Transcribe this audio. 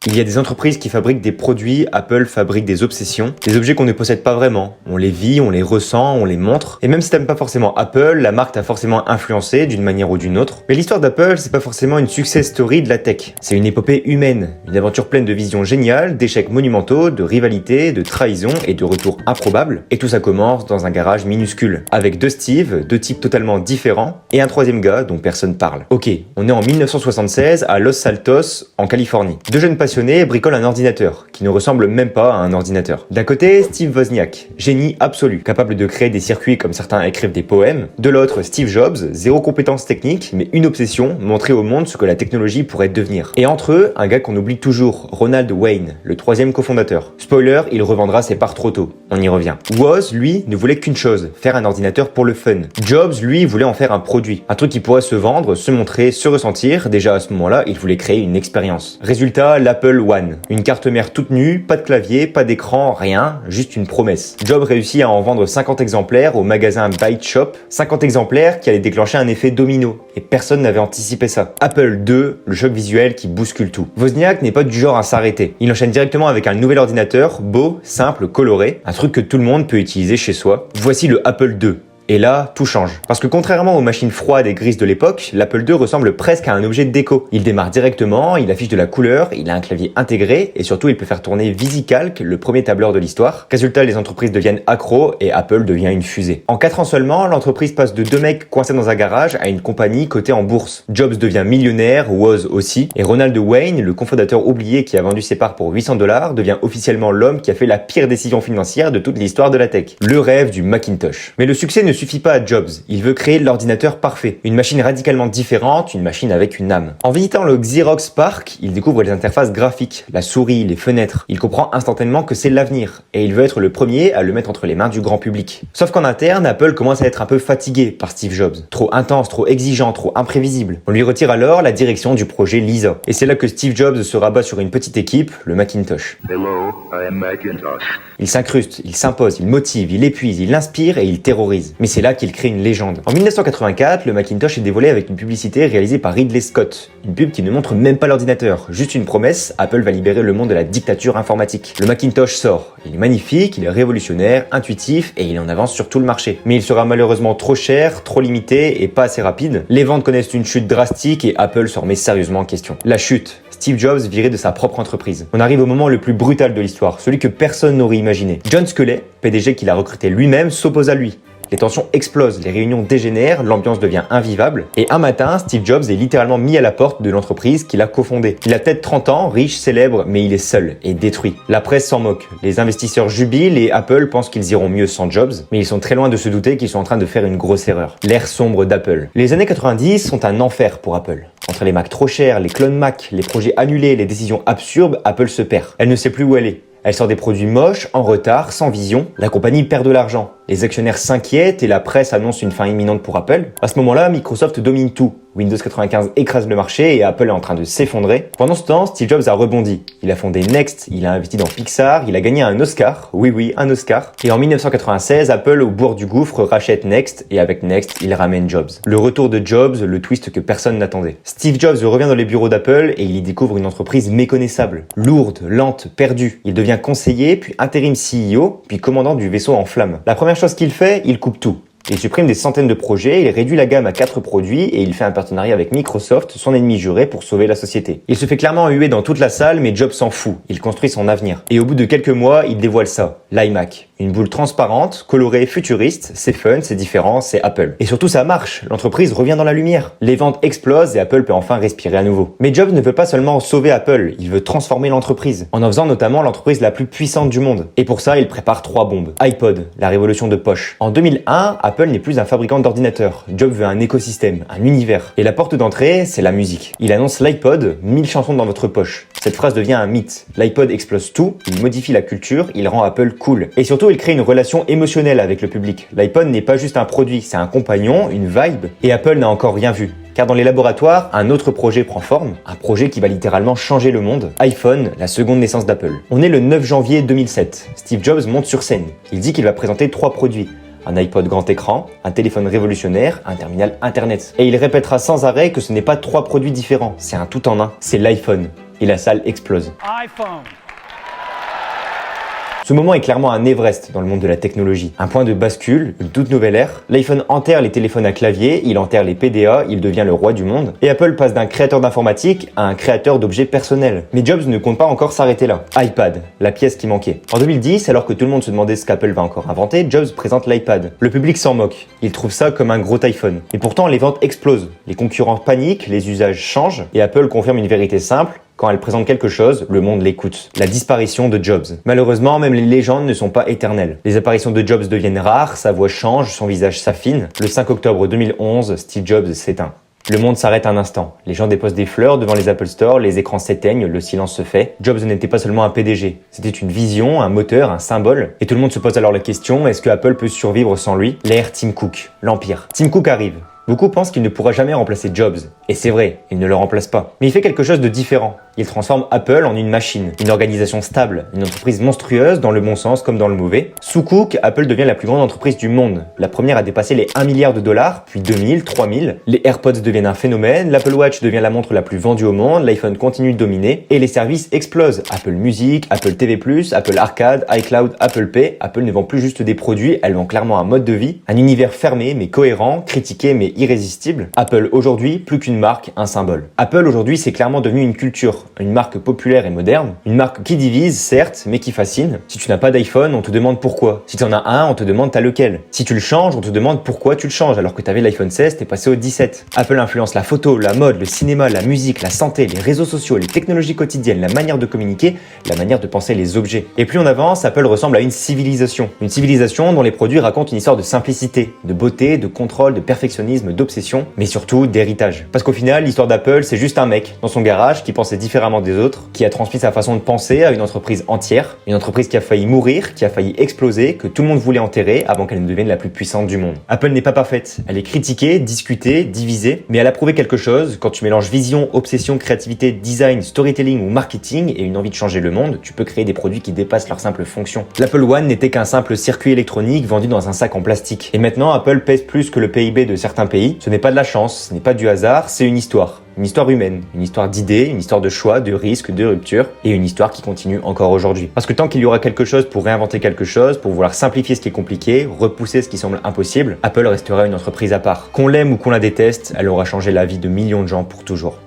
Il y a des entreprises qui fabriquent des produits, Apple fabrique des obsessions, des objets qu'on ne possède pas vraiment. On les vit, on les ressent, on les montre. Et même si t'aimes pas forcément Apple, la marque t'a forcément influencé d'une manière ou d'une autre. Mais l'histoire d'Apple, c'est pas forcément une success story de la tech. C'est une épopée humaine, une aventure pleine de visions géniales, d'échecs monumentaux, de rivalités, de trahisons et de retours improbables. Et tout ça commence dans un garage minuscule, avec deux Steve, deux types totalement différents, et un troisième gars dont personne parle. Ok, on est en 1976 à Los Altos, en Californie. Deux jeunes passionnés bricolent un ordinateur, qui ne ressemble même pas à un ordinateur. D'un côté, Steve Wozniak, génie absolu, capable de créer des circuits comme certains écrivent des poèmes. De l'autre, Steve Jobs, zéro compétence technique, mais une obsession, montrer au monde ce que la technologie pourrait devenir. Et entre eux, un gars qu'on oublie toujours, Ronald Wayne, le troisième cofondateur. Spoiler, il revendra ses parts trop tôt. On y revient. Woz, lui, ne voulait qu'une chose, faire un ordinateur pour le fun. Jobs, lui, voulait en faire un produit. Un truc qui pourrait se vendre, se montrer, se ressentir. Déjà à ce moment-là, il voulait créer une expérience. Résultat, l'Apple One. Une carte mère toute nue, pas de clavier, pas d'écran, rien, juste une promesse. Jobs réussit à en vendre 50 exemplaires au magasin Byte Shop. 50 exemplaires qui allaient déclencher un effet domino. Et personne n'avait anticipé ça. Apple II, le choc visuel qui bouscule tout. Wozniak n'est pas du genre à s'arrêter. Il enchaîne directement avec un nouvel ordinateur, beau, simple, coloré. Un truc que tout le monde peut utiliser chez soi. Voici le Apple II. Et là, tout change. Parce que contrairement aux machines froides et grises de l'époque, l'Apple II ressemble presque à un objet de déco. Il démarre directement, il affiche de la couleur, il a un clavier intégré et surtout il peut faire tourner VisiCalc, le premier tableur de l'histoire. Résultat, les entreprises deviennent accros et Apple devient une fusée. En 4 ans seulement, l'entreprise passe de 2 mecs coincés dans un garage à une compagnie cotée en bourse. Jobs devient millionnaire, Woz aussi, et Ronald Wayne, le cofondateur oublié qui a vendu ses parts pour $800, devient officiellement l'homme qui a fait la pire décision financière de toute l'histoire de la tech. Le rêve du Macintosh. Mais le succès ne suffit pas à Jobs, il veut créer l'ordinateur parfait, une machine radicalement différente, une machine avec une âme. En visitant le Xerox PARC, il découvre les interfaces graphiques, la souris, les fenêtres. Il comprend instantanément que c'est l'avenir, et il veut être le premier à le mettre entre les mains du grand public. Sauf qu'en interne, Apple commence à être un peu fatigué par Steve Jobs. Trop intense, trop exigeant, trop imprévisible. On lui retire alors la direction du projet Lisa. Et c'est là que Steve Jobs se rabat sur une petite équipe, le Macintosh. Hello, I am Macintosh. Il s'incruste, il s'impose, il motive, il épuise, il inspire et il terrorise. Mais c'est là qu'il crée une légende. En 1984, le Macintosh est dévoilé avec une publicité réalisée par Ridley Scott. Une pub qui ne montre même pas l'ordinateur, juste une promesse, Apple va libérer le monde de la dictature informatique. Le Macintosh sort. Il est magnifique, il est révolutionnaire, intuitif et il en avance sur tout le marché. Mais il sera malheureusement trop cher, trop limité et pas assez rapide. Les ventes connaissent une chute drastique et Apple se remet sérieusement en question. La chute. Steve Jobs viré de sa propre entreprise. On arrive au moment le plus brutal de l'histoire, celui que personne n'aurait imaginé. John Sculley, PDG qu'il a recruté lui-même, s'oppose à lui. Les tensions explosent, les réunions dégénèrent, l'ambiance devient invivable. Et un matin, Steve Jobs est littéralement mis à la porte de l'entreprise qu'il a cofondée. Il a peut-être 30 ans, riche, célèbre, mais il est seul et détruit. La presse s'en moque, les investisseurs jubilent et Apple pense qu'ils iront mieux sans Jobs, mais ils sont très loin de se douter qu'ils sont en train de faire une grosse erreur. L'ère sombre d'Apple. Les années 90 sont un enfer pour Apple. Entre les Macs trop chers, les clones Mac, les projets annulés, les décisions absurdes, Apple se perd. Elle ne sait plus où elle est. Elle sort des produits moches, en retard, sans vision. La compagnie perd de l'argent. Les actionnaires s'inquiètent et la presse annonce une fin imminente pour Apple. À ce moment-là, Microsoft domine tout. Windows 95 écrase le marché et Apple est en train de s'effondrer. Pendant ce temps, Steve Jobs a rebondi. Il a fondé Next, il a investi dans Pixar, il a gagné un Oscar. Oui, un Oscar. Et en 1996, Apple, au bord du gouffre, rachète Next et avec Next, il ramène Jobs. Le retour de Jobs, le twist que personne n'attendait. Steve Jobs revient dans les bureaux d'Apple et il y découvre une entreprise méconnaissable. Lourde, lente, perdue. Il devient conseiller, puis intérim CEO, puis commandant du vaisseau en flammes. La première chose qu'il fait, il coupe tout. Il supprime des centaines de projets, il réduit la gamme à 4 produits et il fait un partenariat avec Microsoft, son ennemi juré, pour sauver la société. Il se fait clairement huer dans toute la salle, mais Jobs s'en fout. Il construit son avenir. Et au bout de quelques mois, il dévoile ça, l'iMac. Une boule transparente, colorée, futuriste, c'est fun, c'est différent, c'est Apple. Et surtout ça marche, l'entreprise revient dans la lumière. Les ventes explosent et Apple peut enfin respirer à nouveau. Mais Jobs ne veut pas seulement sauver Apple, il veut transformer l'entreprise, en faisant notamment l'entreprise la plus puissante du monde. Et pour ça, il prépare 3 bombes. iPod, la révolution de poche. En 2001, Apple n'est plus un fabricant d'ordinateurs. Jobs veut un écosystème, un univers. Et la porte d'entrée, c'est la musique. Il annonce l'iPod, 1000 chansons dans votre poche. Cette phrase devient un mythe. L'iPod explose tout, il modifie la culture, il rend Apple cool. Et surtout, il crée une relation émotionnelle avec le public. L'iPod n'est pas juste un produit, c'est un compagnon, une vibe. Et Apple n'a encore rien vu. Car dans les laboratoires, un autre projet prend forme, un projet qui va littéralement changer le monde. iPhone, la seconde naissance d'Apple. On est le 9 janvier 2007. Steve Jobs monte sur scène. Il dit qu'il va présenter 3 produits. Un iPod grand écran, un téléphone révolutionnaire, un terminal internet. Et il répétera sans arrêt que ce n'est pas 3 produits différents, c'est un tout en un. C'est l'iPhone. et la salle explose. iPhone. Ce moment est clairement un Everest dans le monde de la technologie. Un point de bascule, une toute nouvelle ère. L'iPhone enterre les téléphones à clavier, il enterre les PDA, il devient le roi du monde. Et Apple passe d'un créateur d'informatique à un créateur d'objets personnels. Mais Jobs ne compte pas encore s'arrêter là. iPad, la pièce qui manquait. En 2010, alors que tout le monde se demandait ce qu'Apple va encore inventer, Jobs présente l'iPad. Le public s'en moque. Il trouve ça comme un gros iPhone. Et pourtant, les ventes explosent. Les concurrents paniquent, les usages changent, et Apple confirme une vérité simple. Quand elle présente quelque chose, le monde l'écoute. La disparition de Jobs. Malheureusement, même les légendes ne sont pas éternelles. Les apparitions de Jobs deviennent rares, sa voix change, son visage s'affine. Le 5 octobre 2011, Steve Jobs s'éteint. Le monde s'arrête un instant. Les gens déposent des fleurs devant les Apple Store, les écrans s'éteignent, le silence se fait. Jobs n'était pas seulement un PDG. C'était une vision, un moteur, un symbole. Et tout le monde se pose alors la question, est-ce que Apple peut survivre sans lui? L'ère Tim Cook, l'empire. Tim Cook arrive. Beaucoup pensent qu'il ne pourra jamais remplacer Jobs. Et c'est vrai, il ne le remplace pas. Mais il fait quelque chose de différent. Il transforme Apple en une machine, une organisation stable, une entreprise monstrueuse dans le bon sens comme dans le mauvais. Sous Cook, Apple devient la plus grande entreprise du monde. La première a dépassé les 1 milliard de dollars, puis 2000, 3000. Les AirPods deviennent un phénomène, l'Apple Watch devient la montre la plus vendue au monde, l'iPhone continue de dominer, et les services explosent. Apple Music, Apple TV+, Apple Arcade, iCloud, Apple Pay. Apple ne vend plus juste des produits, elle vend clairement un mode de vie, un univers fermé mais cohérent, critiqué mais irrésistible. Apple aujourd'hui, plus qu'une marque, un symbole. Apple aujourd'hui, c'est clairement devenu une culture, une marque populaire et moderne, une marque qui divise, certes, mais qui fascine. Si tu n'as pas d'iPhone, on te demande pourquoi. Si tu en as un, on te demande t'as lequel. Si tu le changes, on te demande pourquoi tu le changes, alors que tu avais l'iPhone 16, t'es passé au 17. Apple influence la photo, la mode, le cinéma, la musique, la santé, les réseaux sociaux, les technologies quotidiennes, la manière de communiquer, la manière de penser les objets. Et plus on avance, Apple ressemble à une civilisation. Une civilisation dont les produits racontent une histoire de simplicité, de beauté, de contrôle, de perfectionnisme, d'obsession, mais surtout d'héritage. Parce qu'au final, l'histoire d'Apple, c'est juste un mec dans son garage qui pensait différemment des autres, qui a transmis sa façon de penser à une entreprise entière, une entreprise qui a failli mourir, qui a failli exploser, que tout le monde voulait enterrer avant qu'elle ne devienne la plus puissante du monde. Apple n'est pas parfaite, elle est critiquée, discutée, divisée, mais elle a prouvé quelque chose. Quand tu mélanges vision, obsession, créativité, design, storytelling ou marketing et une envie de changer le monde, tu peux créer des produits qui dépassent leur simple fonction. L'Apple One n'était qu'un simple circuit électronique vendu dans un sac en plastique. Et maintenant, Apple pèse plus que le PIB de certains pays. Ce n'est pas de la chance, ce n'est pas du hasard, c'est une histoire. Une histoire humaine, une histoire d'idées, une histoire de choix, de risques, de rupture, et une histoire qui continue encore aujourd'hui. Parce que tant qu'il y aura quelque chose pour réinventer quelque chose, pour vouloir simplifier ce qui est compliqué, repousser ce qui semble impossible, Apple restera une entreprise à part. Qu'on l'aime ou qu'on la déteste, elle aura changé la vie de millions de gens pour toujours.